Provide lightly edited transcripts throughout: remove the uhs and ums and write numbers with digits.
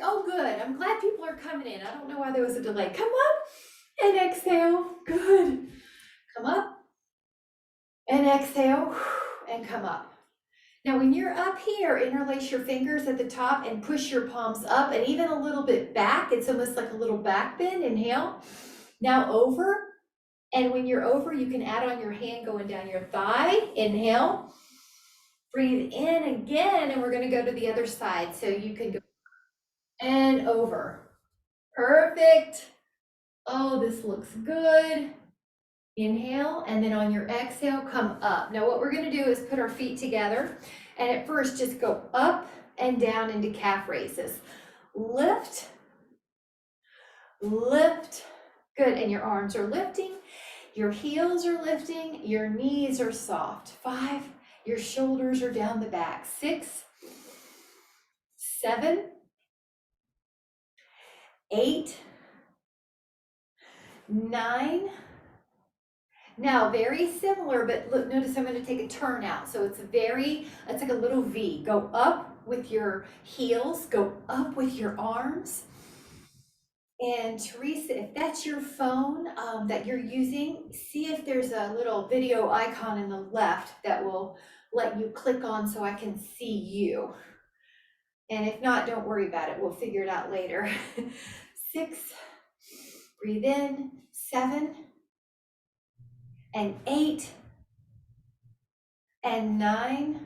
Oh, good. I'm glad people are coming in. I don't know why there was a delay. Come up and exhale. Good. Come up and exhale and come up. Now, when you're up here, interlace your fingers at the top and push your palms up and even a little bit back. It's almost like a little back bend. Inhale. Now over. And when you're over, you can add on your hand going down your thigh. Inhale. Breathe in again, and we're going to go to the other side. So you can go and over. Perfect. Oh, this looks good. Inhale, and then on your exhale, come up. Now what we're gonna do is put our feet together, and at first just go up and down into calf raises. Lift, lift, good, and your arms are lifting, your heels are lifting, your knees are soft. 5, your shoulders are down the back. 6, 7, 8, 9. Now, very similar, but look, notice I'm going to take a turn out. So it's like a little V. Go up with your heels, go up with your arms. And Teresa, if that's your phone that you're using, see if there's a little video icon in the left that will let you click on so I can see you. And if not, don't worry about it. We'll figure it out later. 6, breathe in, 7, and 8, and 9,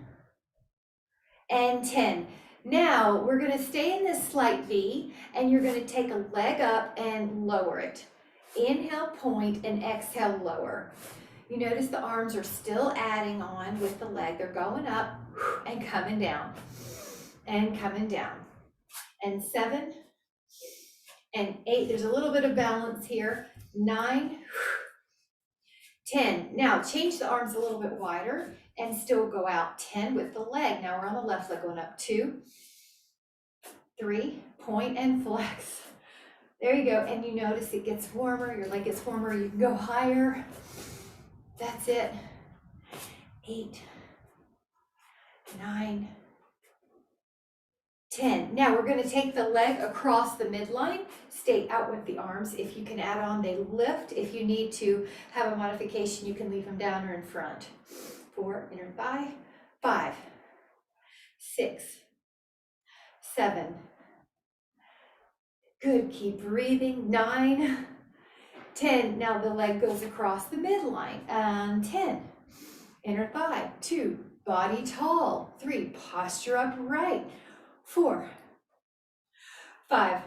and 10. Now we're going to stay in this slight V, and you're going to take a leg up and lower it. Inhale, point, and exhale, lower. You notice the arms are still adding on with the leg. They're going up and coming down, and coming down. And 7, and 8. There's a little bit of balance here. 9, 10. Now change the arms a little bit wider and still go out. 10 with the leg. Now we're on the left leg going up. 2, 3, point and flex. There you go. And you notice it gets warmer. Your leg gets warmer. You can go higher. That's it. 8, 9, 10. Now we're going to take the leg across the midline. Stay out with the arms. If you can add on, they lift. If you need to have a modification, you can leave them down or in front. 4, inner thigh. 5, 6, 7. Good, keep breathing. 9, 10. Now the leg goes across the midline. And 10, inner thigh. 2, body tall. 3, posture upright. 4, 5,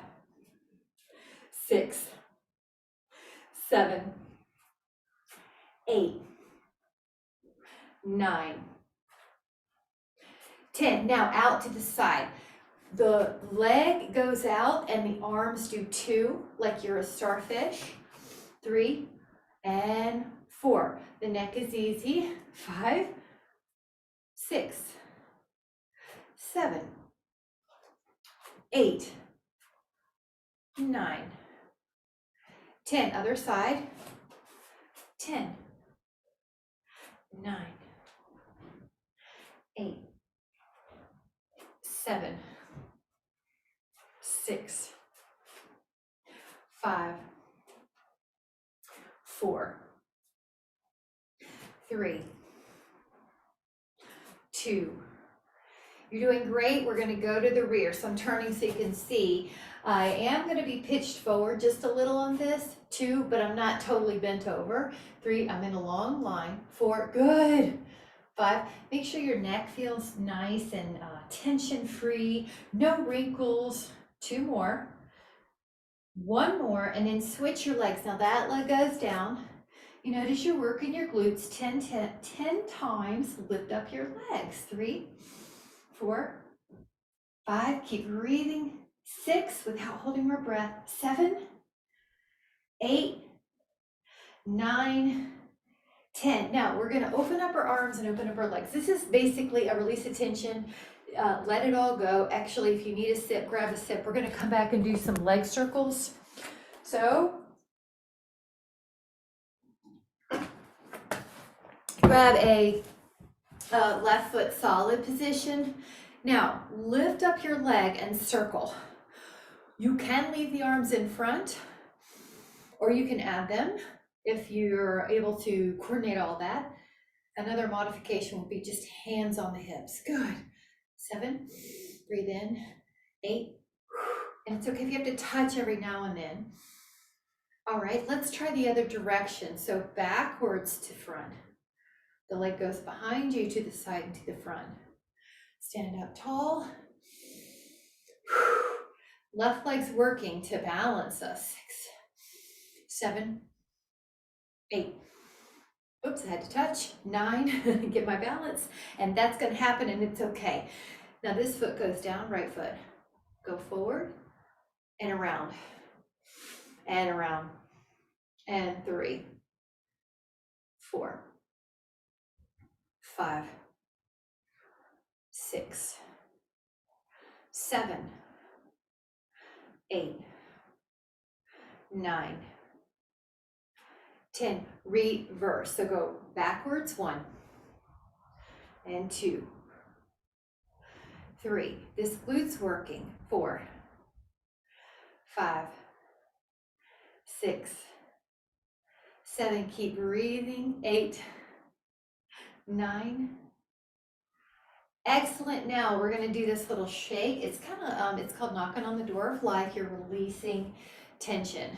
6, 7, 8, 9, 10. Now out to the side. The leg goes out and the arms do 2, like you're a starfish. 3 and 4. The neck is easy. 5, 6, 7, 8, 9, 10. Other side. 10, 9, 8, 7, 6, 5, 4, 3, 2. You're doing great. We're going to go to the rear. So I'm turning so you can see. I am going to be pitched forward just a little on this. 2, but I'm not totally bent over. 3, I'm in a long line. 4, good. 5, make sure your neck feels nice and tension-free. No wrinkles. 2 more. 1 more, and then switch your legs. Now that leg goes down. You notice you're working your glutes 10 times. Lift up your legs. 3, 4, 5, keep breathing. 6, without holding your breath. 7, 8, 9, 10. Now we're going to open up our arms and open up our legs. This is basically a release of tension. Let it all go. Actually, if you need a sip, grab a sip. We're going to come back and do some leg circles. So grab a left foot solid position. Now lift up your leg and circle. You can leave the arms in front, or you can add them if you're able to coordinate all that. Another modification will be just hands on the hips. Good. 7, breathe in, 8, and it's okay if you have to touch every now and then. All right, let's try the other direction. So backwards to front. The leg goes behind you to the side and to the front. Stand up tall. Left leg's working to balance us. 6, 7, 8. Oops, I had to touch. 9, get my balance. And that's gonna happen and it's okay. Now this foot goes down, right foot. Go forward and around. And around. And 3, 4, 5, 6, 7, 8, 9, 10. Reverse. So go backwards. 1 and 2, 3. This glute's working. 4, 5, 6, 7. Keep breathing. 8, 9. Excellent. Now we're going to do this little shake. It's kind of it's called knocking on the door of life. You're releasing tension.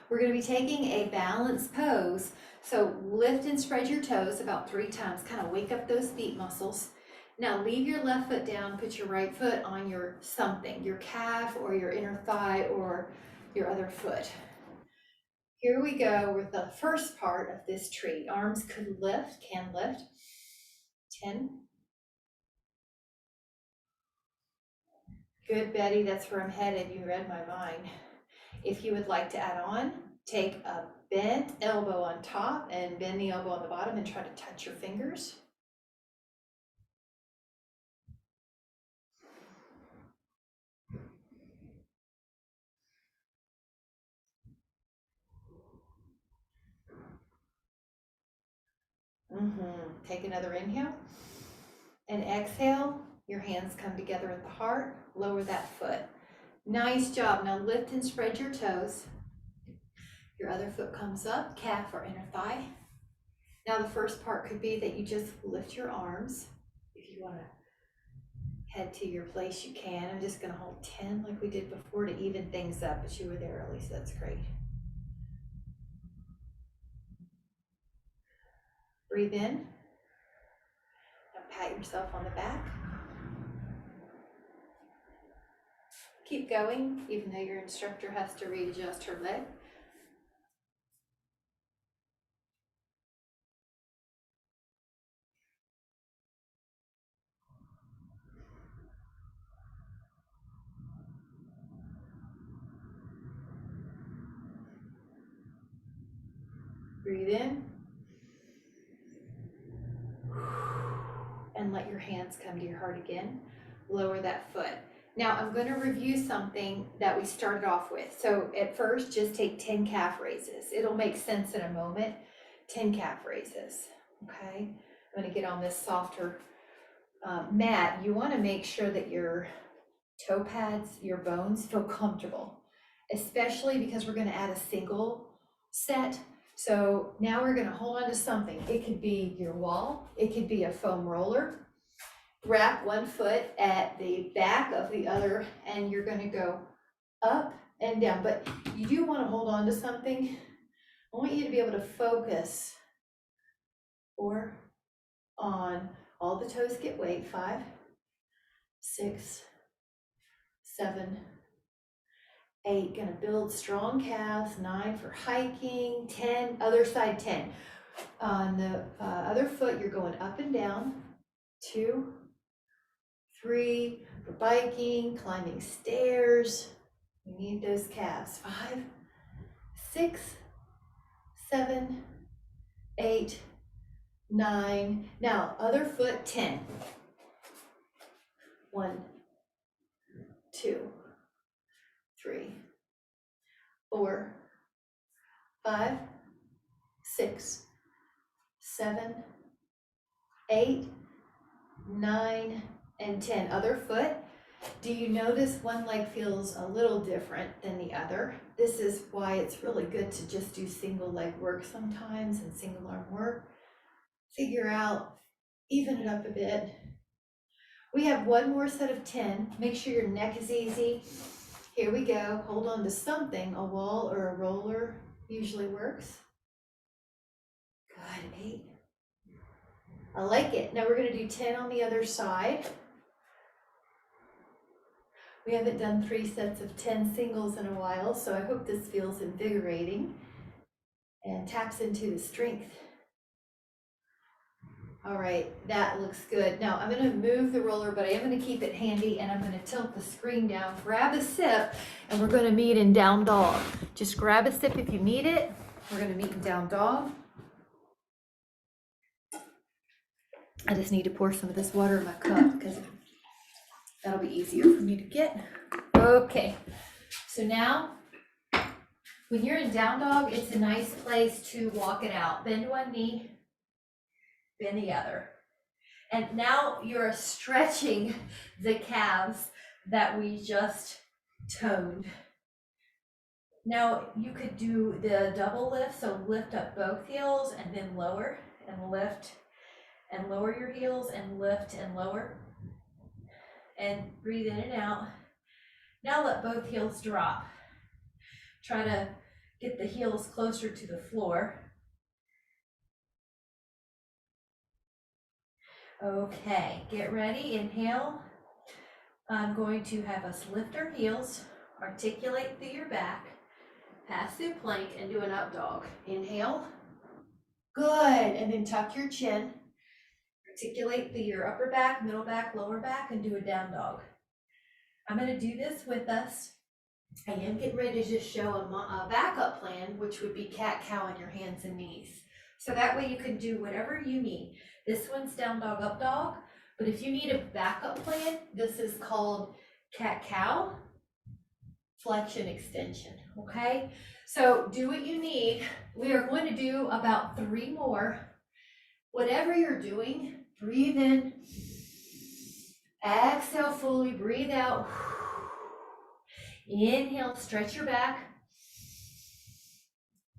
We're going to be taking a balanced pose. So lift and spread your toes about 3 times. Kind of wake up those feet muscles. Now leave your left foot down. Put your right foot on your something, your calf or your inner thigh or your other foot. Here we go with the first part of this treat. Arms could lift, can lift. 10. Good, Betty, that's where I'm headed. You read my mind. If you would like to add on, take a bent elbow on top and bend the elbow on the bottom and try to touch your fingers. Take another inhale and exhale. Your hands come together at the heart. Lower that foot. Nice job. Now lift and spread your toes. Your other foot comes up, calf or inner thigh. Now the first part could be that you just lift your arms. If you want to head to your place, you can. I'm just going to hold 10 like we did before to even things up, but you were there early, so that's great. Breathe in. Now pat yourself on the back. Keep going, even though your instructor has to readjust her leg. Breathe in. And let your hands come to your heart again. Lower that foot. Now I'm going to review something that we started off with. So at first, just take 10 calf raises. It'll make sense in a moment. 10 calf raises. Okay. I'm going to get on this softer mat. You want to make sure that your toe pads, your bones feel comfortable, especially because we're going to add a single set. So now we're going to hold on to something. It could be your wall. It could be a foam roller. Wrap one foot at the back of the other, and you're going to go up and down. But you do want to hold on to something. I want you to be able to focus or on all the toes get weight. 5, 6, 7, 8. Gonna build strong calves. 9 for hiking. 10, other side 10. On the other foot, you're going up and down. 2, 3 for biking, climbing stairs. You need those calves. 5, 6, 7, 8, 9. Now, other foot 10. 1, 2, 3, 4, 5, 6, 7, 8, 9, and 10. Other foot. Do you notice one leg feels a little different than the other? This is why it's really good to just do single leg work sometimes and single arm work. Figure out, even it up a bit. We have one more set of 10. Make sure your neck is easy. Here we go. Hold on to something. A wall or a roller usually works. Good, 8. I like it. Now we're gonna do 10 on the other side. We haven't done 3 sets of 10 singles in a while, so I hope this feels invigorating and taps into the strength. All right, that looks good. Now I'm gonna move the roller, but I am gonna keep it handy, and I'm gonna tilt the screen down, grab a sip, and we're gonna meet in down dog. Just grab a sip if you need it. We're gonna meet in down dog. I just need to pour some of this water in my cup because that'll be easier for me to get. Okay, so now when you're in down dog, it's a nice place to walk it out. Bend one knee, bend the other. And now you're stretching the calves that we just toned. Now you could do the double lift, so lift up both heels and then lower and lift and lower your heels and lift and lower. And breathe in and out. Now let both heels drop. Try to get the heels closer to the floor. Okay, get ready, inhale. I'm going to have us lift our heels, articulate through your back, pass through plank, and do an up dog. Inhale. Good, and then tuck your chin. Articulate through your upper back, middle back, lower back, and do a down dog. I'm gonna do this with us. I am getting ready to just show a backup plan, which would be cat-cow on your hands and knees. So that way you can do whatever you need. This one's down dog, up dog, but if you need a backup plan, this is called cat-cow, flexion extension, okay? So do what you need. We are going to do about 3 more. Whatever you're doing, breathe in, exhale fully, breathe out. Inhale, stretch your back.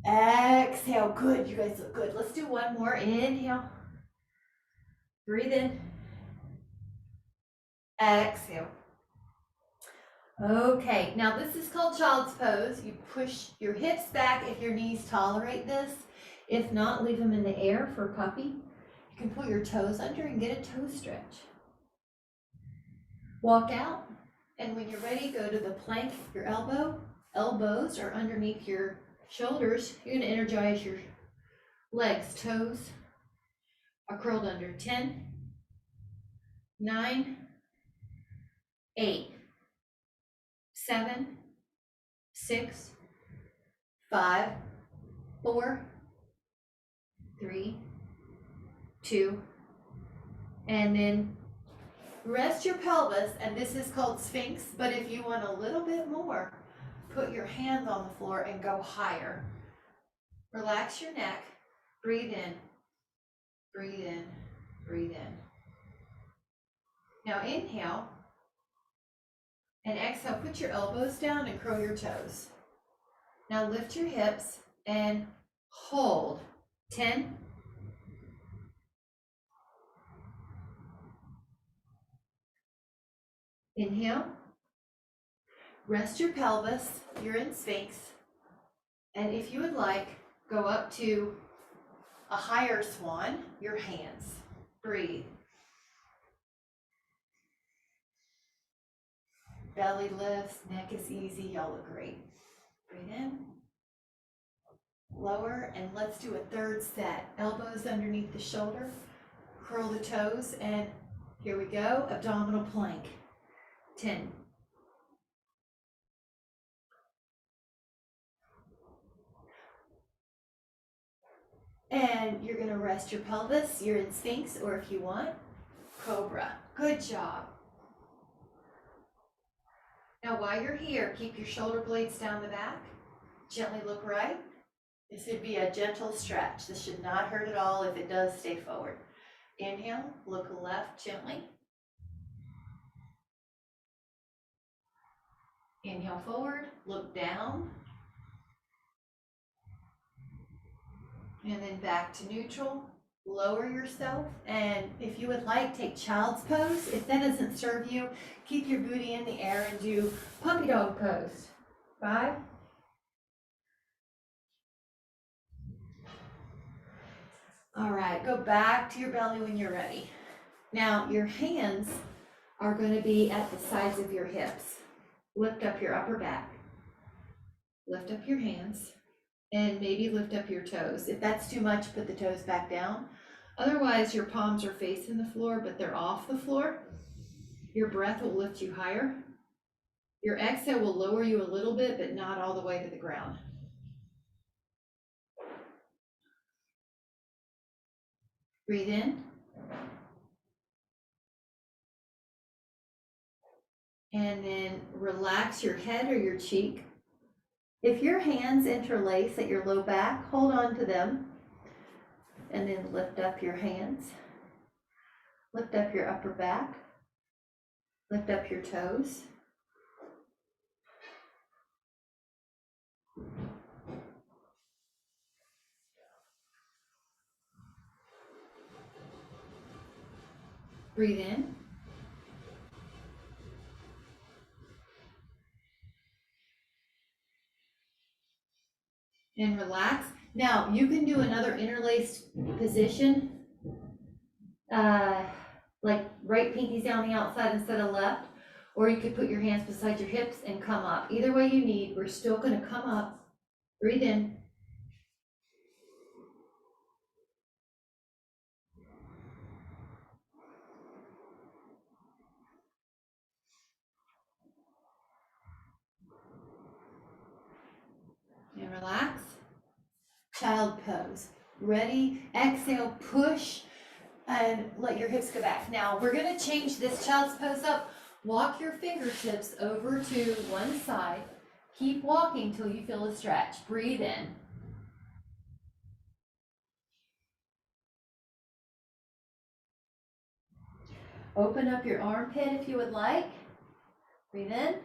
Exhale, good, you guys look good. Let's do one more, inhale. Breathe in. Exhale. Okay, now this is called child's pose. You push your hips back if your knees tolerate this. If not, leave them in the air for puppy. You can put your toes under and get a toe stretch. Walk out, and when you're ready, go to the plank. Your elbows are underneath your shoulders. You're gonna energize your legs. Toes are curled under. 10, 9, 8, 7, 6, 5, 4, 3, 2, and then rest your pelvis, and this is called Sphinx, but if you want a little bit more, put your hands on the floor and go higher. Relax your neck, breathe in, breathe in, breathe in. Now inhale, and exhale, put your elbows down and curl your toes. Now lift your hips and hold. 10, inhale, rest your pelvis, you're in Sphinx, and if you would like, go up to a higher swan, your hands, breathe. Belly lifts, neck is easy, y'all look great. Breathe in, lower, and let's do a third set. Elbows underneath the shoulder, curl the toes, and here we go, abdominal plank. 10. And you're gonna rest your pelvis, you're in Sphinx, or if you want, Cobra. Good job. Now while you're here, keep your shoulder blades down the back, gently look right. This would be a gentle stretch. This should not hurt at all. If it does, stay forward. Inhale, look left gently. Inhale forward, look down. And then back to neutral. Lower yourself, and if you would like, take child's pose. If that doesn't serve you, keep your booty in the air and do puppy dog pose. 5. All right, go back to your belly when you're ready. Now your hands are going to be at the sides of your hips. Lift up your upper back. Lift up your hands, and maybe lift up your toes. If that's too much, put the toes back down. Otherwise, your palms are facing the floor, but they're off the floor. Your breath will lift you higher. Your exhale will lower you a little bit, but not all the way to the ground. Breathe in. And then relax your head or your cheek. If your hands interlace at your low back, hold on to them. And then lift up your hands. Lift up your upper back. Lift up your toes. Breathe in. And relax. Now you can do another interlaced position, like right pinkies down the outside instead of left, or you could put your hands beside your hips and come up. Either way you need, we're still going to come up. Breathe in. And relax. Child pose. Ready? Exhale, push, and let your hips go back. Now we're going to change this child's pose up. Walk your fingertips over to one side. Keep walking till you feel a stretch. Breathe in. Open up your armpit if you would like. Breathe in.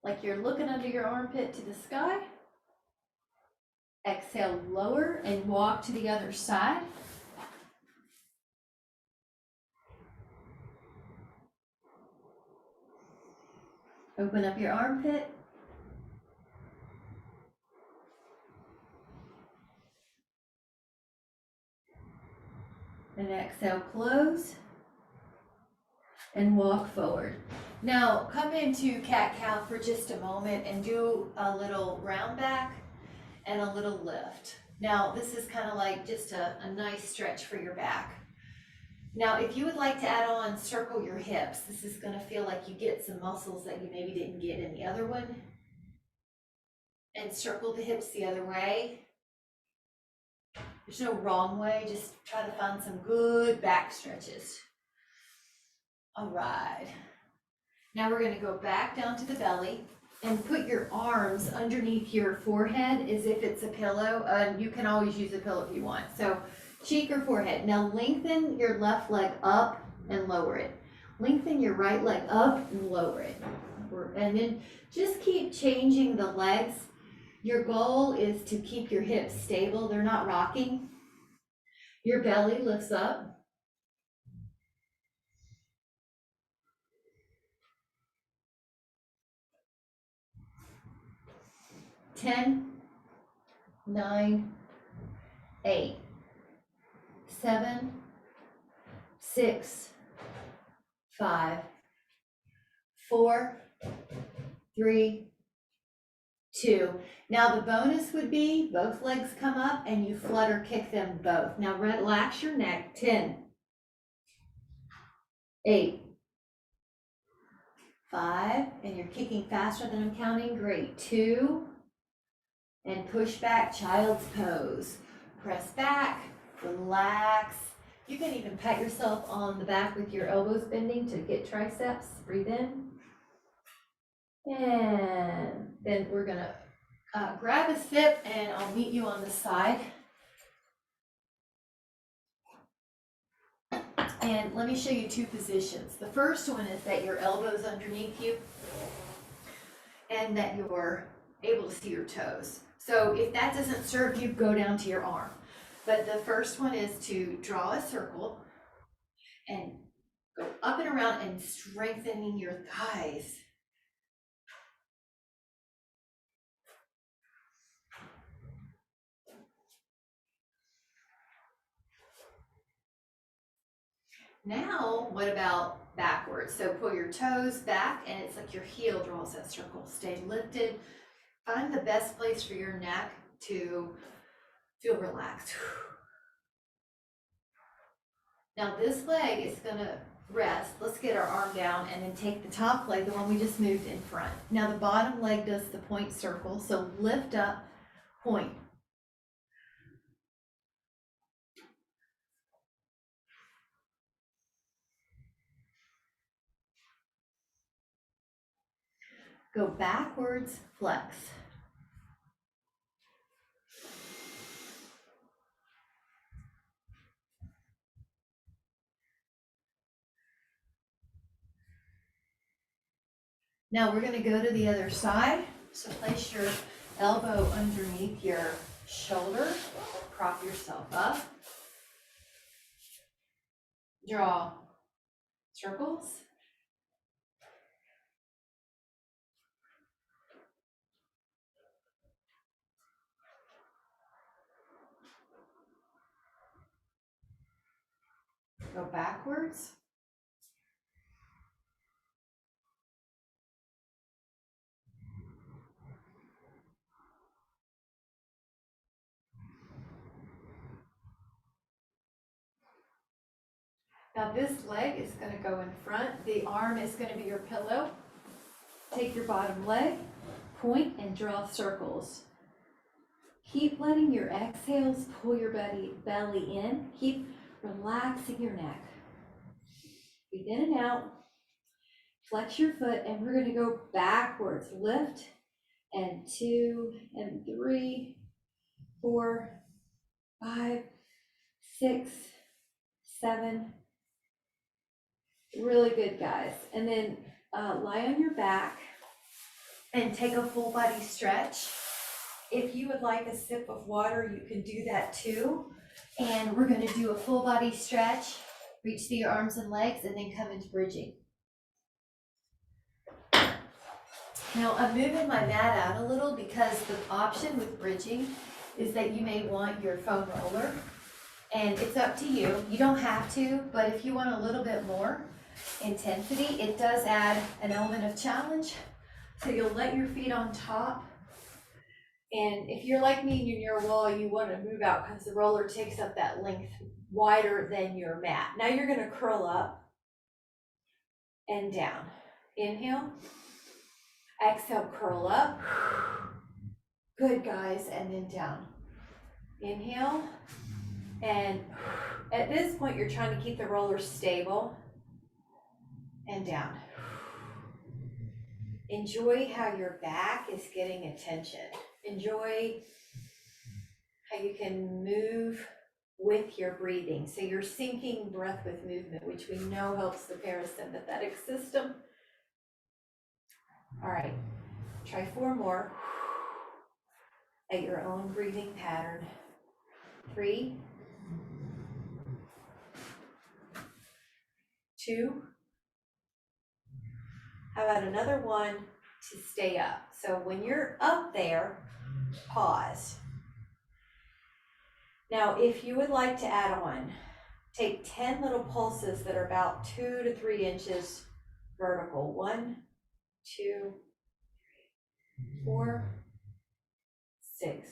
Like you're looking under your armpit to the sky. Exhale, lower and walk to the other side. Open up your armpit. And exhale, close. And walk forward. Now come into cat-cow for just a moment and do a little round back and a little lift. Now this is kind of like just a nice stretch for your back. Now if you would like to add on, circle your hips. This is going to feel like you get some muscles that you maybe didn't get in the other one. And circle the hips the other way. There's no wrong way, just try to find some good back stretches. All right. Now we're going to go back down to the belly and put your arms underneath your forehead as if it's a pillow. You can always use a pillow if you want. So cheek or forehead. Now lengthen your left leg up and lower it. Lengthen your right leg up and lower it. And then just keep changing the legs. Your goal is to keep your hips stable. They're not rocking. Your belly lifts up. 10, 9, 8, 7, 6, 5, 4, 3, 2. Now the bonus would be both legs come up and you flutter kick them both. Now relax your neck. 10, 8, 5, and you're kicking faster than I'm counting. Great. 2, and push back, child's pose. Press back, relax. You can even pat yourself on the back with your elbows bending to get triceps. Breathe in. And then we're gonna grab a sip and I'll meet you on the side. And let me show you two positions. The first one is that your elbows underneath you and that you're able to see your toes. So if that doesn't serve you, go down to your arm. But the first one is to draw a circle and go up and around and strengthening your thighs. Now, what about backwards? So pull your toes back and it's like your heel draws that circle. Stay lifted. Find the best place for your neck to feel relaxed. Now this leg is gonna rest. Let's get our arm down and then take the top leg, the one we just moved in front. Now the bottom leg does the point circle. So lift up, point. Go backwards, flex. Now we're gonna go to the other side. So place your elbow underneath your shoulder, prop yourself up. Draw circles. Go backwards. Now this leg is going to go in front. The arm is going to be your pillow. Take your bottom leg, point and draw circles. Keep letting your exhales pull your belly in. Keep relaxing your neck. Breathe in and out. Flex your foot and we're going to go backwards. Lift and 2 and 3, 4, 5, 6, 7. Really good, guys. And then lie on your back and take a full body stretch. If you would like a sip of water, you can do that too. And we're going to do a full body stretch. Reach through your arms and legs and then come into bridging. Now I'm moving my mat out a little because the option with bridging is that you may want your foam roller. And it's up to you. You don't have to, but if you want a little bit more intensity, it does add an element of challenge. So you'll let your feet on top. And if you're like me and you're near a wall, you want to move out because the roller takes up that length wider than your mat. Now you're going to curl up and down. Inhale. Exhale, curl up. Good, guys. And then down. Inhale. And at this point, you're trying to keep the roller stable and down. Enjoy how your back is getting attention. Enjoy how you can move with your breathing. So you're syncing breath with movement, which we know helps the parasympathetic system. All right, try 4 more at your own breathing pattern. 3, 2. How about another one to stay up? So when you're up there, pause. Now, if you would like to add on, take 10 little pulses that are about 2 to 3 inches vertical. 1, 2, 3, 4, 6.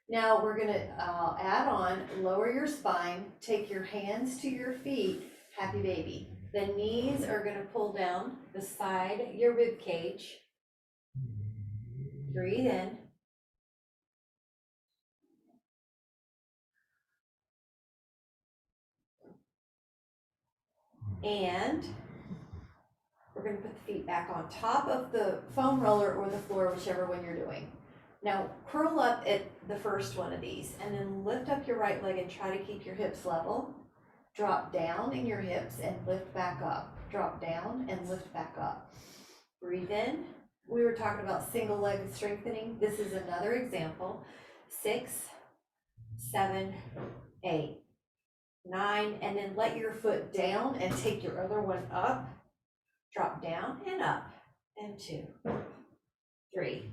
Now we're going to add on, lower your spine, take your hands to your feet, happy baby. The knees are going to pull down beside your rib cage. Breathe in. And we're going to put the feet back on top of the foam roller or the floor, whichever one you're doing. Now curl up at the first one of these and then lift up your right leg and try to keep your hips level. Drop down in your hips and lift back up. Drop down and lift back up. Breathe in. we were talking about single leg strengthening. This is another example. 6, 7, 8, 9, and then let your foot down and take your other one up. Drop down and up, and 2, 3.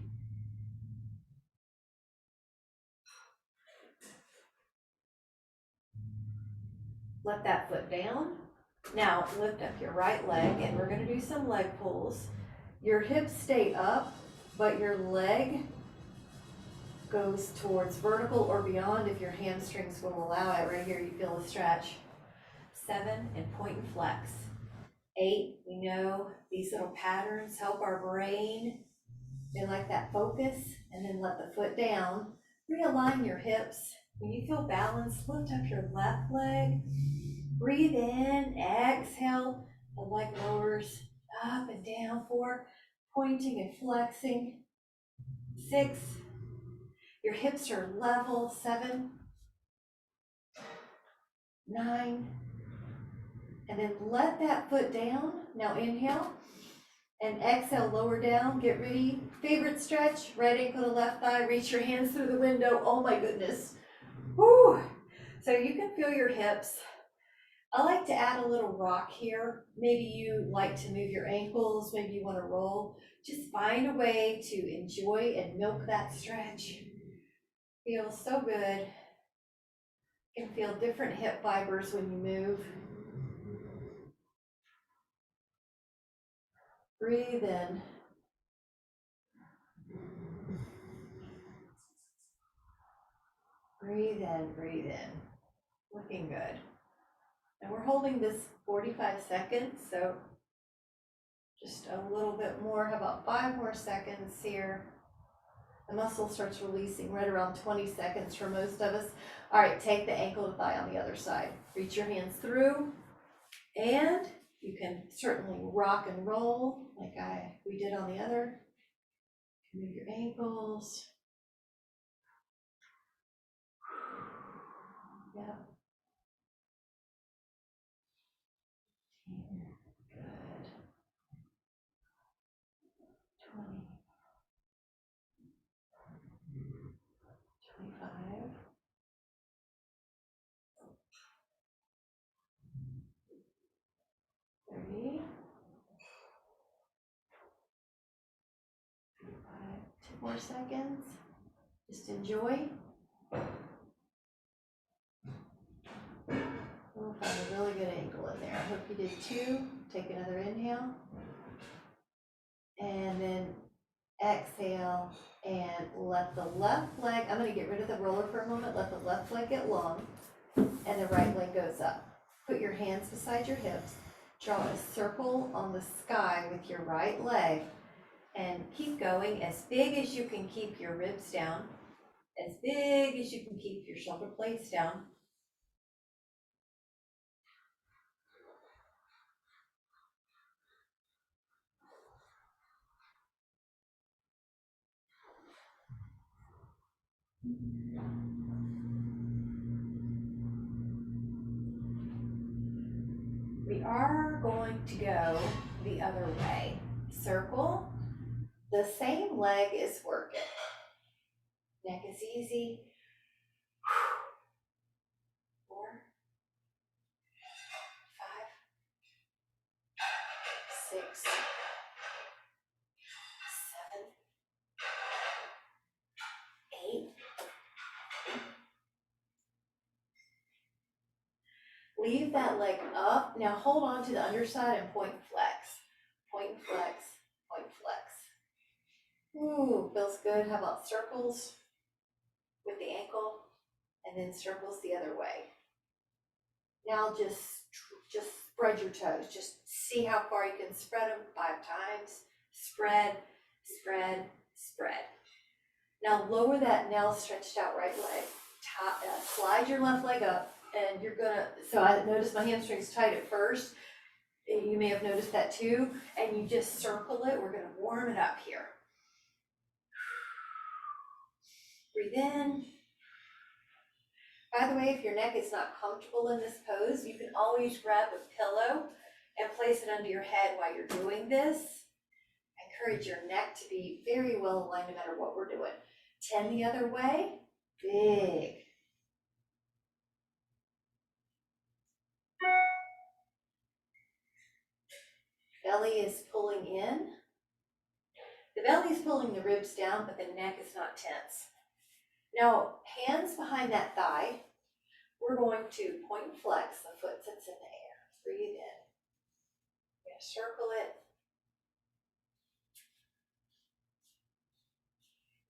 Let that foot down. Now lift up your right leg, and we're going to do some leg pulls. Your hips stay up, but your leg goes towards vertical or beyond if your hamstrings will allow it. Right here, you feel the stretch. 7, and point and flex. 8, we know these little patterns help our brain. They like that focus, and then let the foot down. Realign your hips. When you feel balanced, lift up your left leg. Breathe in, exhale, the leg lowers up and down. 4, pointing and flexing. 6, your hips are level. 7, 9, and then let that foot down. Now inhale and exhale, lower down, get ready. Favorite stretch, right ankle to left thigh, reach your hands through the window. Oh my goodness. Woo! So you can feel your hips. I like to add a little rock here. Maybe you like to move your ankles, maybe you want to roll. Just find a way to enjoy and milk that stretch. Feels so good. You can feel different hip fibers when you move. Breathe in. Breathe in, breathe in. Looking good. And we're holding this 45 seconds, so just a little bit more. How about 5 more seconds here? The muscle starts releasing right around 20 seconds for most of us. All right, take the ankle to thigh on the other side. Reach your hands through, and you can certainly rock and roll like we did on the other. Move your ankles. Yeah. Good. 20. 25. 30. 35. 2 more seconds. Just enjoy. We'll find a really good angle in there. I hope you did too. Take another inhale. And then exhale and let the left leg, I'm going to get rid of the roller for a moment. Let the left leg get long and the right leg goes up. Put your hands beside your hips. Draw a circle on the sky with your right leg and keep going as big as you can keep your ribs down, as big as you can keep your shoulder blades down. We are going to go the other way. Circle. The same leg is working. Neck is easy. 4, 5, 6, 7, 8. Leave that leg up. Now hold on to the underside and point and flex. Point and flex, point and flex. Ooh, feels good. How about circles with the ankle and then circles the other way. Now just spread your toes. Just see how far you can spread them 5 times. Spread, spread, spread. Now lower that now stretched out right leg. Slide your left leg up. And you're gonna, so I noticed my hamstrings tight at first. You may have noticed that too. And you just circle it. We're gonna warm it up here. Breathe in. By the way, if your neck is not comfortable in this pose, you can always grab a pillow and place it under your head while you're doing this. And encourage your neck to be very well aligned no matter what we're doing. 10 the other way, big. Belly is pulling in. The belly is pulling the ribs down, but the neck is not tense. Now, hands behind that thigh. We're going to point and flex. The foot sits in the air. Breathe in. We're going to circle it.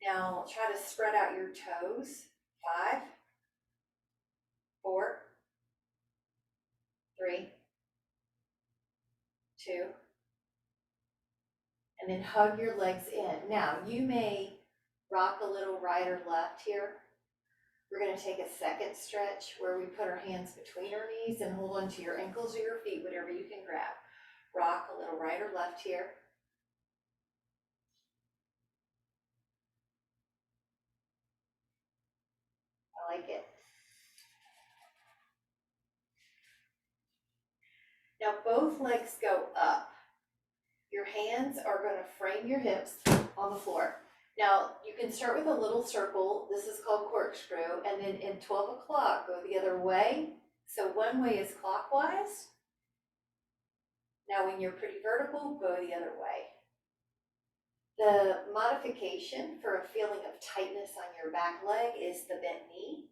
Now, try to spread out your toes. 5, 4, 3, 2, and then hug your legs in. Now, you may rock a little right or left here. We're going to take a second stretch where we put our hands between our knees and hold onto your ankles or your feet, whatever you can grab. Rock a little right or left here. I like it. Now both legs go up. Your hands are going to frame your hips on the floor. Now you can start with a little circle. This is called corkscrew. And then in 12 o'clock, go the other way. So one way is clockwise. Now when you're pretty vertical, go the other way. The modification for a feeling of tightness on your back leg is the bent knee.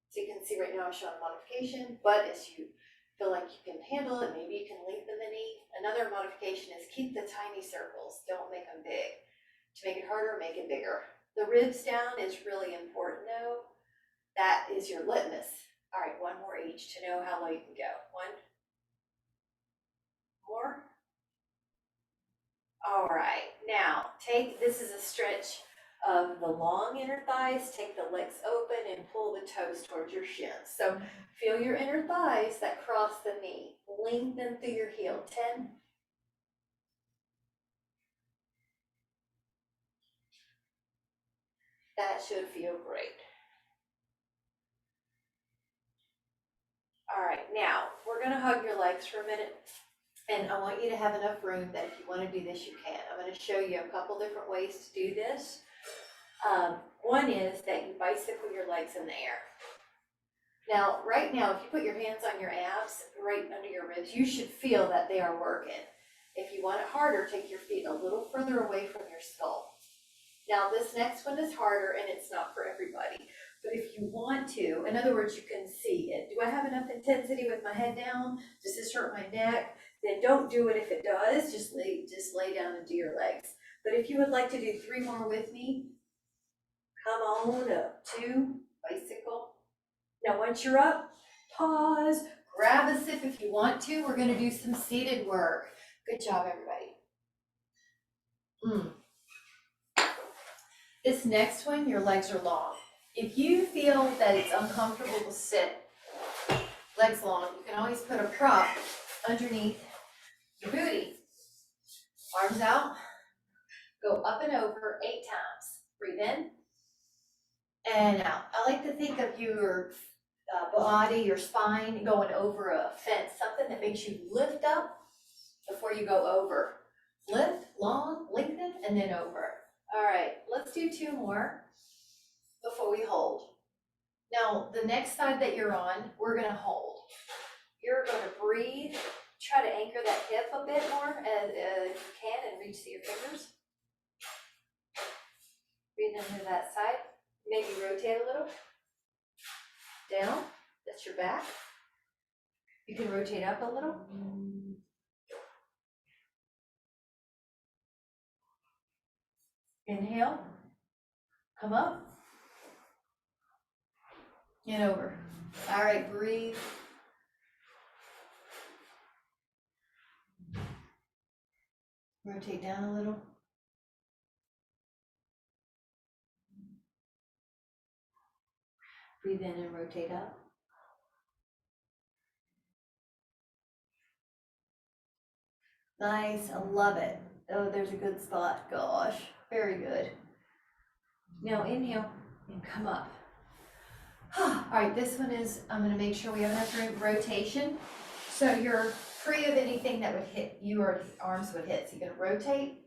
So you can see right now I'm showing modification, but as you feel like you can handle it, maybe you can lengthen the knee. Another modification is keep the tiny circles, don't make them big. To make it harder, make it bigger. The ribs down is really important though. That is your litmus. All right, one more each to know how low you can go. One more. All right, now this is a stretch of the long inner thighs. Take the legs open and pull the toes towards your shins. So feel your inner thighs that cross the knee. Lengthen through your heel. 10. That should feel great. All right, now we're gonna hug your legs for a minute. And I want you to have enough room that if you want to do this, you can. I'm going to show you a couple different ways to do this. One is that you bicycle your legs in the air. Now, right now, if you put your hands on your abs, right under your ribs, you should feel that they are working. If you want it harder, take your feet a little further away from your skull. Now, this next one is harder and it's not for everybody. But if you want to, in other words, you can see it. Do I have enough intensity with my head down? Does this hurt my neck? Then don't do it if it does. Just lay down and do your legs. But if you would like to do 3 more with me, come on up. 2, bicycle. Now once you're up, pause, grab a sip if you want to. We're going to do some seated work. Good job, everybody. This next one, your legs are long. If you feel that it's uncomfortable to sit legs long, you can always put a prop underneath your booty. Arms out, go up and over 8 times. Breathe in and out. I like to think of your body, your spine going over a fence, something that makes you lift up before you go over. Lift, long, lengthen, and then over. All right, let's do 2 more before we hold. Now, the next side that you're on, we're gonna hold. You're gonna breathe. Try to anchor that hip a bit more as you can and reach to your fingers. Breathe into that side. Maybe rotate a little. Down, that's your back. You can rotate up a little. Inhale, come up, and over. All right, breathe. Rotate down a little. Breathe in and rotate up. Nice, I love it. Oh, there's a good spot, gosh, very good. Now inhale and come up. All right, this one is, I'm gonna make sure we have enough room, rotation. So you're free of anything that would hit you or arms would hit. So you're gonna rotate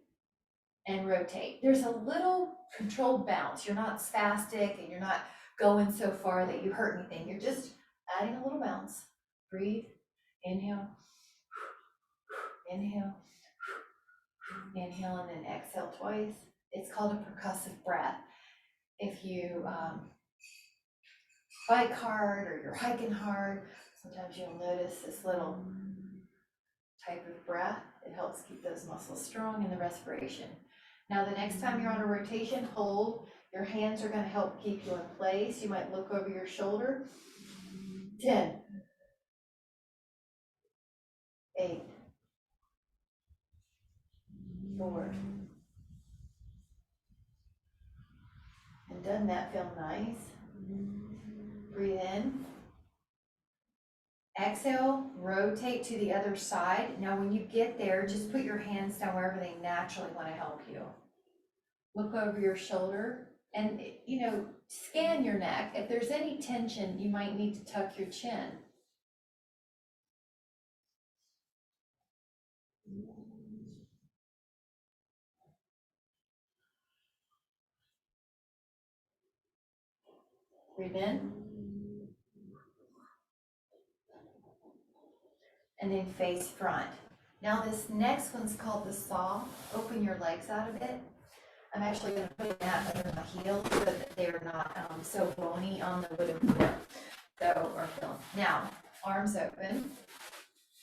and rotate. There's a little controlled bounce. You're not spastic and you're not going so far that you hurt anything. You're just adding a little bounce. Breathe, inhale, inhale, inhale, and then exhale twice. It's called a percussive breath. If you bike hard or you're hiking hard, sometimes you'll notice this little type of breath. It helps keep those muscles strong in the respiration. Now, the next time you're on a rotation, hold. Your hands are going to help keep you in place. You might look over your shoulder. 10, 8, 4. And doesn't that feel nice? Breathe in. Exhale, rotate to the other side. Now, when you get there, just put your hands down wherever they naturally want to help you. Look over your shoulder and, scan your neck. If there's any tension, you might need to tuck your chin. Breathe in. And then face front. Now this next one's called the saw. Open your legs out a bit. I'm actually going to put that under my heels so that they're not so bony on the wooden floor. Now, arms open.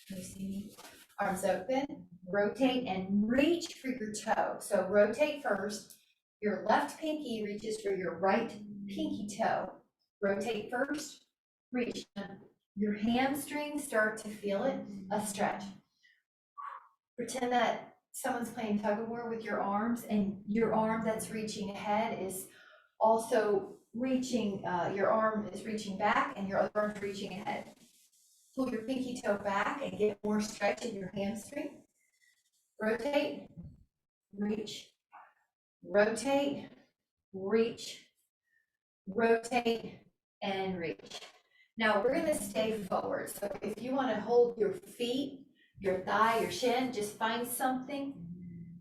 Can you see me? Arms open, rotate and reach for your toe. So rotate first. Your left pinky reaches for your right pinky toe. Rotate first, reach. Your hamstrings start to feel it, a stretch. Pretend that someone's playing tug of war with your arms, and your arm that's reaching ahead is also reaching, your arm is reaching back and your other arm's reaching ahead. Pull your pinky toe back and get more stretch in your hamstring. Rotate, reach, rotate, reach, rotate, and reach. Now we're going to stay forward. So if you want to hold your feet, your thigh, your shin, just find something.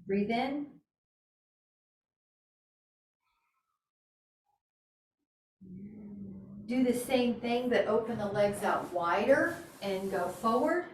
Breathe in. Do the same thing, but open the legs out wider and go forward.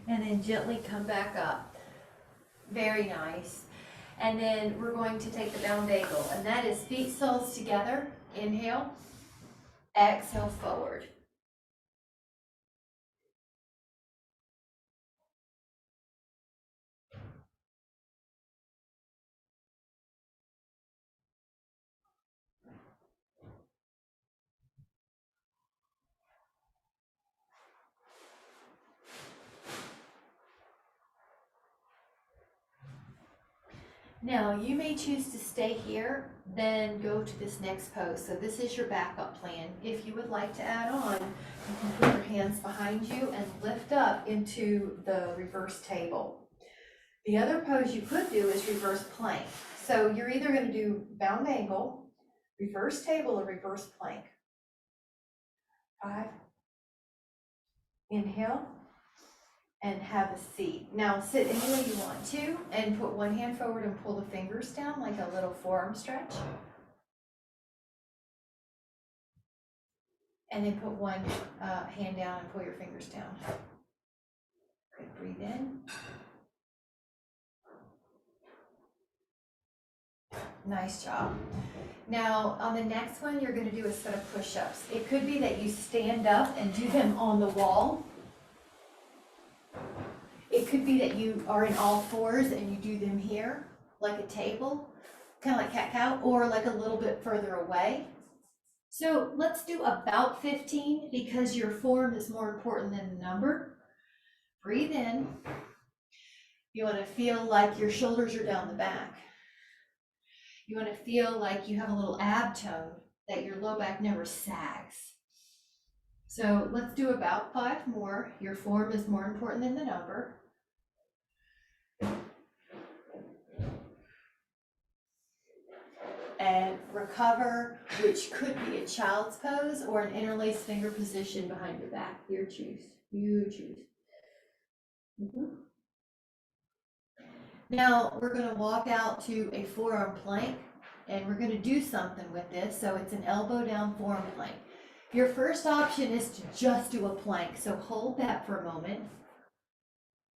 And then gently come back up. Very nice. And then we're going to take the down angle, and that is feet soles together. Inhale, exhale forward. Now, you may choose to stay here, then go to this next pose. So this is your backup plan. If you would like to add on, you can put your hands behind you and lift up into the reverse table. The other pose you could do is reverse plank. So you're either going to do bound angle, reverse table, or reverse plank. 5. Inhale. And have a seat. Now sit any way you want to and put one hand forward and pull the fingers down like a little forearm stretch. And then put one hand down and pull your fingers down. Good, breathe in. Nice job. Now on the next one, you're going to do a set of push-ups. It could be that you stand up and do them on the wall. It could be that you are in all fours and you do them here, like a table, kind of like cat-cow, or like a little bit further away. So let's do about 15 because your form is more important than the number. Breathe in. You want to feel like your shoulders are down the back. You want to feel like you have a little ab tone that your low back never sags. So let's do about 5 more. Your form is more important than the number. And recover, which could be a child's pose or an interlaced finger position behind your back. You choose. You choose. Now we're going to walk out to a forearm plank, and we're going to do something with this. So it's an elbow down forearm plank. Your first option is to just do a plank, so hold that for a moment.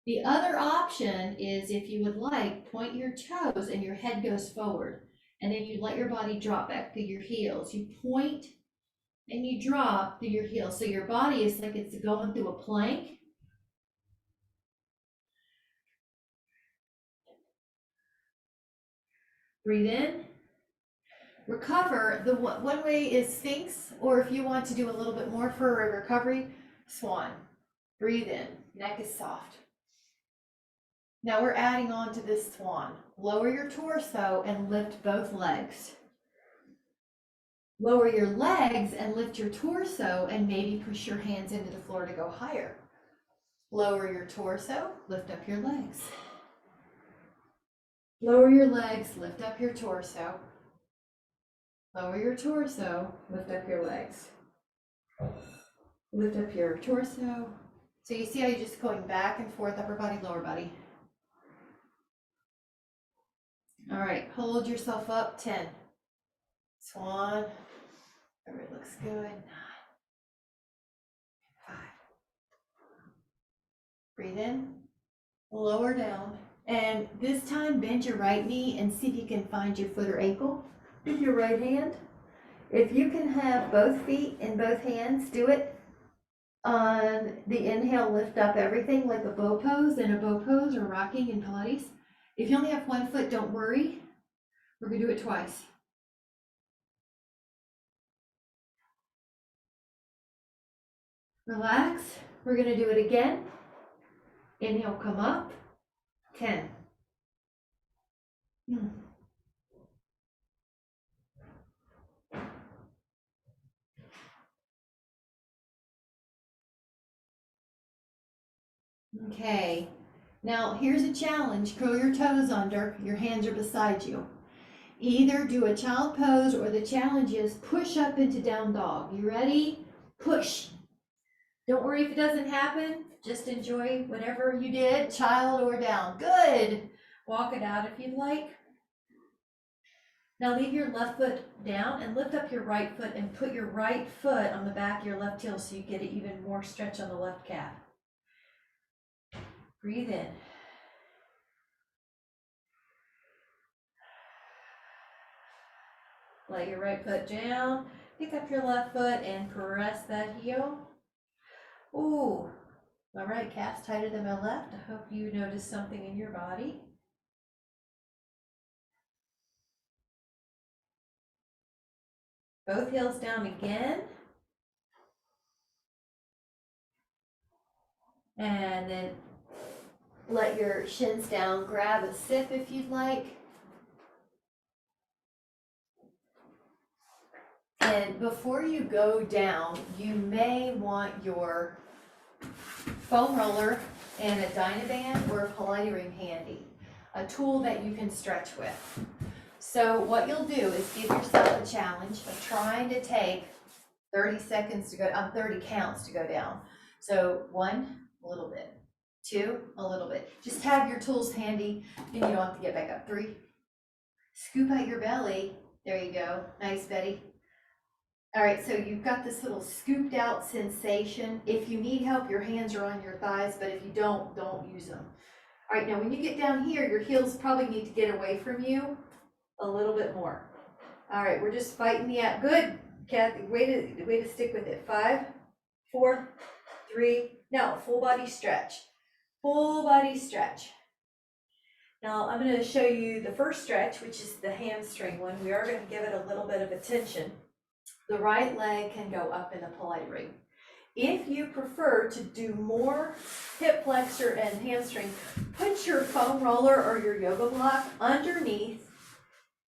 The other option is, if you would like, point your toes and your head goes forward, and then you let your body drop back through your heels. You point and you drop through your heels, so your body is like it's going through a plank. Breathe in. Recover. The one way is Sphinx, or if you want to do a little bit more for a recovery, Swan. Breathe in. Neck is soft. Now we're adding on to this Swan. Lower your torso and lift both legs. Lower your legs and lift your torso, and maybe push your hands into the floor to go higher. Lower your torso, lift up your legs. Lower your legs, lift up your torso. Lower your torso, lift up your legs. Lift up your torso. So you see how you're just going back and forth, upper body, lower body. All right, hold yourself up, 10. Swan. Everybody looks good. 9. 5. Breathe in. Lower down. And this time, bend your right knee and see if you can find your foot or ankle with your right hand. If you can have both feet in both hands, do it. On the inhale, lift up everything like a bow pose in a bow pose or rocking in Pilates. If you only have one foot, don't worry. We're going to do it twice. Relax. We're going to do it again. Inhale, come up. 10. Okay. Now here's a challenge. Curl your toes under. Your hands are beside you. Either do a child pose, or the challenge is push up into down dog. You ready? Push. Don't worry if it doesn't happen. Just enjoy whatever you did, child or down. Good. Walk it out if you'd like. Now leave your left foot down and lift up your right foot and put your right foot on the back of your left heel so you get even more stretch on the left calf. Breathe in. Let your right foot down. Pick up your left foot and press that heel. Ooh, my right calf's tighter than my left. I hope you notice something in your body. Both heels down again. And then let your shins down. Grab a sip if you'd like. And before you go down, you may want your foam roller and a Dynaband or a Pilates ring handy, a tool that you can stretch with. So what you'll do is give yourself a challenge of trying to take 30 seconds to go, 30 counts to go down. So 1, a little bit. 2, a little bit. Just have your tools handy and you don't have to get back up. 3, scoop out your belly. There you go. Nice, Betty. All right, so you've got this little scooped out sensation. If you need help, your hands are on your thighs, but if you don't use them. All right, now when you get down here, your heels probably need to get away from you a little bit more. All right, we're just fighting the out. Good, Kathy, way to stick with it. 5, 4, 3, no, full body stretch. Full body stretch. Now I'm going to show you the first stretch, which is the hamstring one. We are going to give it a little bit of attention. The right leg can go up in the Pilates ring. If you prefer to do more hip flexor and hamstring, put your foam roller or your yoga block underneath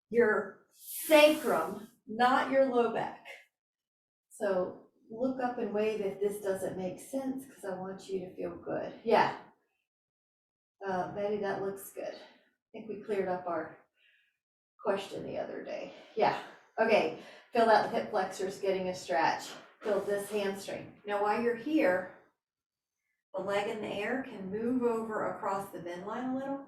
your sacrum not your low back. So look up and wave if this doesn't make sense, because I want you to feel good. Yeah. Betty, that looks good. I think we cleared up our question the other day. Yeah. Okay. Feel that hip flexors getting a stretch. Feel this hamstring. Now while you're here, the leg in the air can move over across the bend line a little.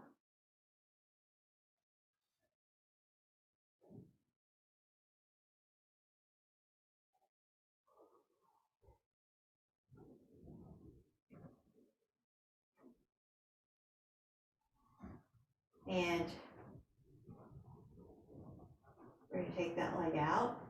And we're going to take that leg out.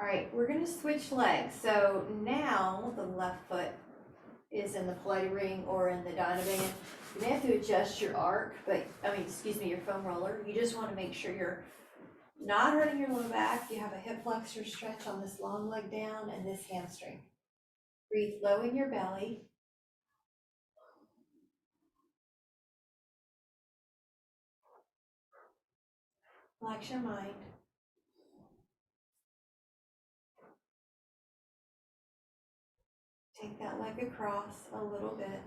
All right, we're going to switch legs. So now the left foot is in the Pilates ring or in the Dynaband. You may have to adjust your arc, your foam roller. You just want to make sure you're not hurting your low back. You have a hip flexor stretch on this long leg down and this hamstring. Breathe low in your belly. Relax your mind. Take that leg across a little bit.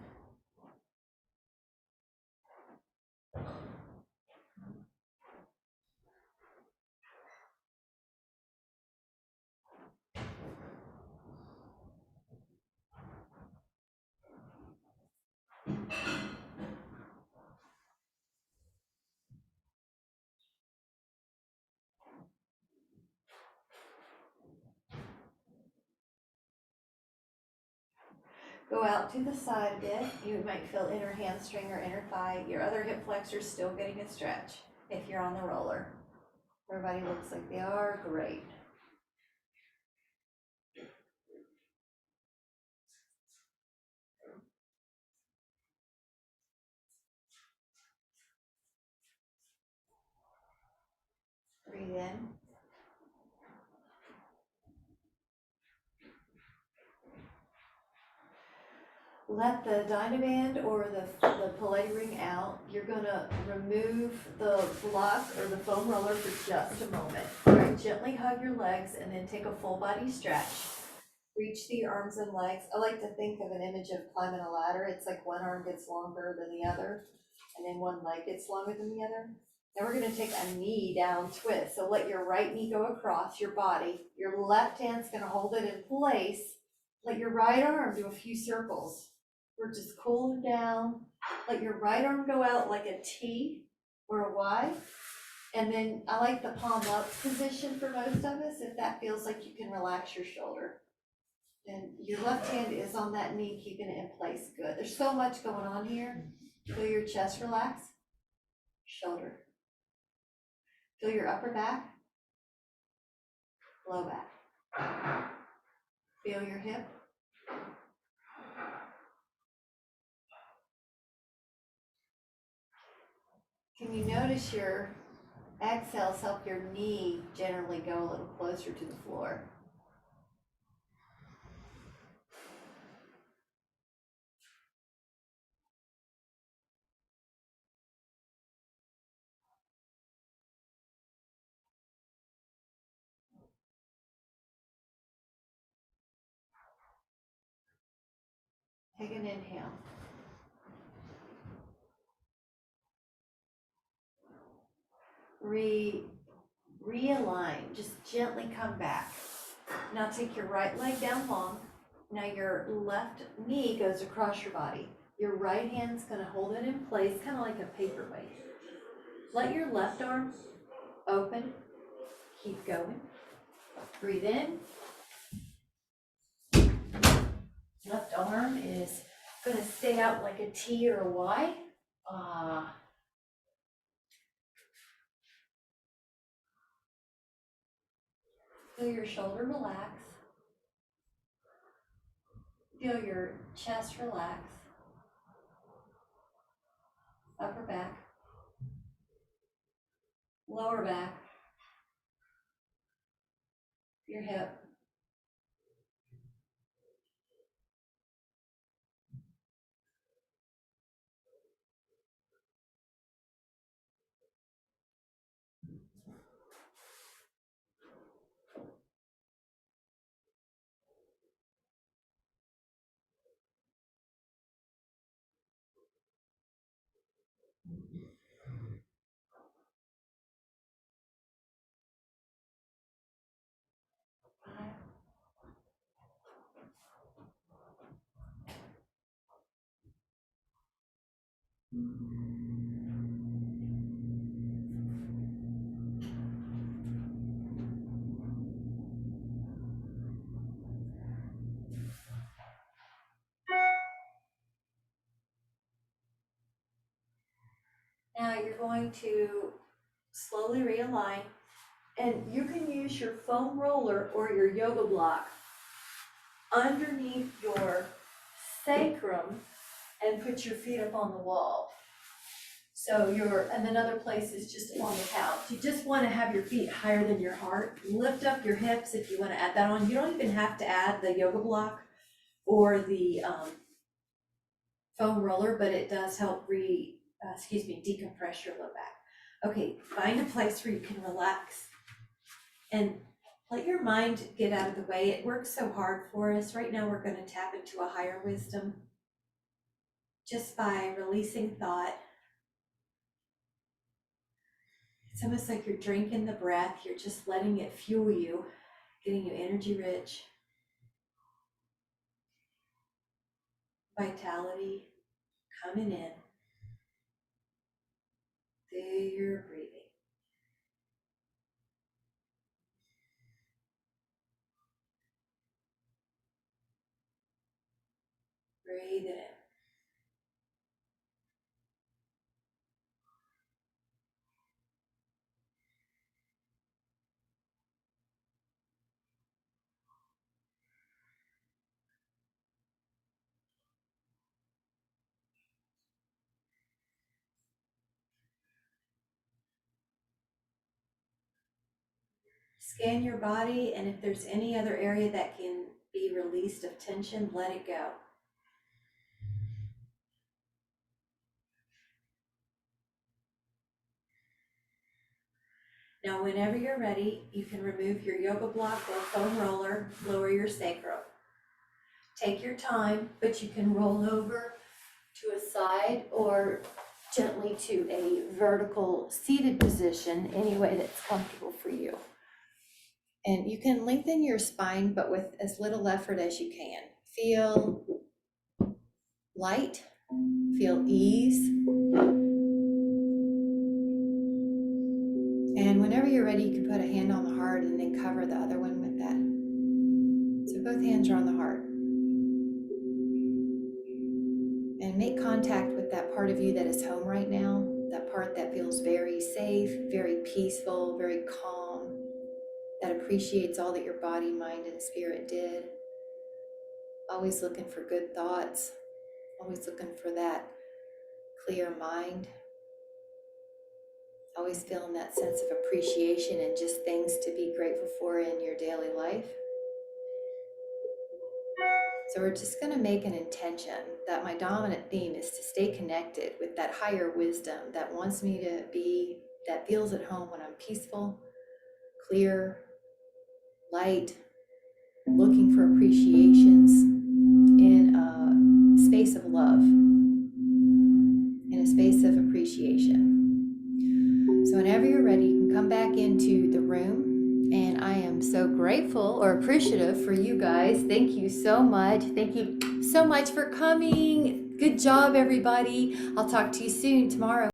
Go out to the side a bit. You might feel inner hamstring or inner thigh. Your other hip flexor is still getting a stretch if you're on the roller. Everybody looks like they are. Great. Breathe in. Let the Dynaband or the Pilates ring out. You're gonna remove the block or the foam roller for just a moment. All right, gently hug your legs and then take a full body stretch. Reach the arms and legs. I like to think of an image of climbing a ladder. It's like one arm gets longer than the other, and then one leg gets longer than the other. Now we're gonna take a knee down twist. So let your right knee go across your body. Your left hand's gonna hold it in place. Let your right arm do a few circles. We're just cooling down. Let your right arm go out like a T or a Y. And then I like the palm up position for most of us, if that feels like you can relax your shoulder. And your left hand is on that knee, keeping it in place. Good. There's so much going on here. Feel your chest relax. Shoulder. Feel your upper back. Low back. Feel your hip. Can you notice your exhales help your knee generally go a little closer to the floor? Take an inhale. Realign, just gently come back. Now take your right leg down long. Now your left knee goes across your body. Your right hand's gonna hold it in place, kind of like a paperweight. Let your left arm open, keep going. Breathe in. Left arm is gonna stay out like a T or a Y. Feel your shoulder relax. Feel your chest relax. Upper back. Lower back. Your hip. Now you're going to slowly realign, and you can use your foam roller or your yoga block underneath your sacrum and put your feet up on the wall. So and then other places just on the couch. You just want to have your feet higher than your heart. Lift up your hips if you want to add that on. You don't even have to add the yoga block or the foam roller, but it does help decompress your low back. Okay, find a place where you can relax and let your mind get out of the way. It works so hard for us. Right now we're going to tap into a higher wisdom just by releasing thought. It's almost like you're drinking the breath. You're just letting it fuel you, getting you energy rich, vitality coming in through your breathing. Breathe it in. Scan your body, and if there's any other area that can be released of tension, let it go. Now, whenever you're ready, you can remove your yoga block or foam roller, lower your sacrum. Take your time, but you can roll over to a side or gently to a vertical seated position, any way that's comfortable for you. And you can lengthen your spine, but with as little effort as you can. Feel light, feel ease. And whenever you're ready, you can put a hand on the heart and then cover the other one with that. So both hands are on the heart. And make contact with that part of you that is home right now, that part that feels very safe, very peaceful, very calm, that appreciates all that your body, mind, and spirit did. Always looking for good thoughts, always looking for that clear mind, always feeling that sense of appreciation and just things to be grateful for in your daily life. So we're just going to make an intention that my dominant theme is to stay connected with that higher wisdom that wants me to be, that feels at home when I'm peaceful, clear, light, looking for appreciations in a space of love, in a space of appreciation. So whenever you're ready, you can come back into the room. And I am so grateful or appreciative for you guys. Thank you so much. Thank you so much for coming. Good job, everybody. I'll talk to you soon tomorrow.